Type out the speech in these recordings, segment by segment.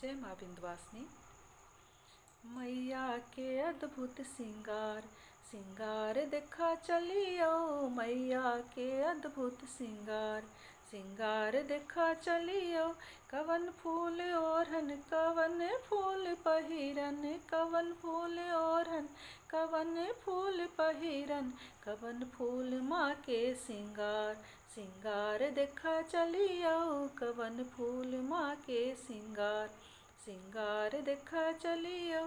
जय माँ विंध्यवासिनी। मैया के अद्भुत सिंगार, सिंगार देखा चलियो। मैया के अद्भुत सिंगार, सिंगार देखा चलियो। कवन फूल ओढ़न, कवन फूल पहिरन, कवन फूल ओढ़न, कवन फूल पहिरन, कवन फूल माँ के सिंगार, सिंगार देखा चलियो। कवन फूल माँ के सिंगार, सिंगार देखा चलियो।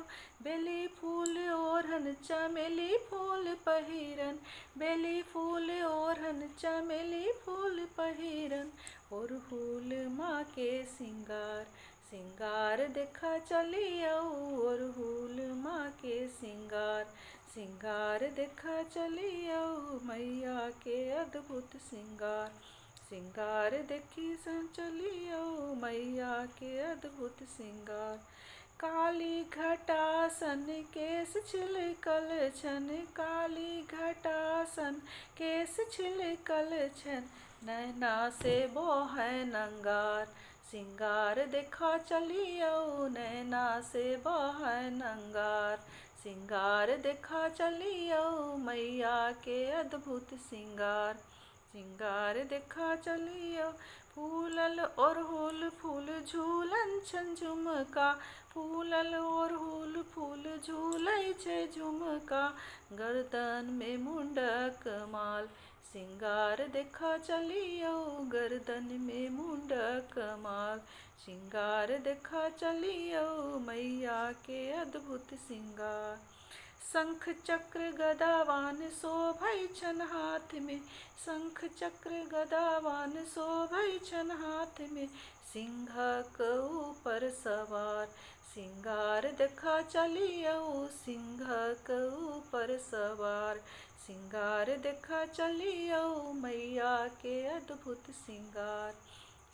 बेली फूल ओढ़न, चमेली फूल पहिरन, बेली फूल ओढ़न, चमेली फूल पहिरन, ओढ़हुल माँ के सिंगार, सिंगार देखा चलियो। ओढ़हुल माँ के सिंगार, सिंगार देखा चलियो। मैया के अद्भुत सिंगार, सिंगार देखी चलियो। मैया के अद्भुत सिंगार, काली घटासन केस छिलकल छन, काली घटासन केस छिलकल छन, नैना से बहै नंगार, सिंगार देखा चलियो। नैना से बहै नंगार, सिंगार देखा चलियो। मैया के अद्भुत सिंगार, सिंगार देखा चलियो। फूलल ओढ़हुल फूल झूलन छन झुमका, फूलल ओढ़हुल फूल झूलै छै झुमका, गर्दन में मुंडक माल, सिंगार देखा चलियो। गर्दन में मुंडक माल, सिंगार देखा चलियो। मैया के अद्भुत सिंगार, शंख चक्र गदावान शोभै छन हाथ में, शंख चक्र गदावान शोभै छन हाथ में, सिंहक ऊपर सवार, सिंगार देखा चलियो। सिंहक ऊपर सवार, सिंगार देखा चलियो। मैया के अद्भुत सिंगार,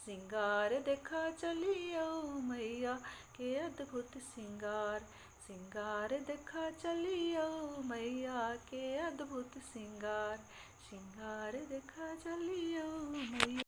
सिंगार देखा चलियो। मैया के अद्भुत सिंगार, सिंगार देखा चलियो। मैया के अद्भुत सिंगार, सिंगार देखा चलियो। मैया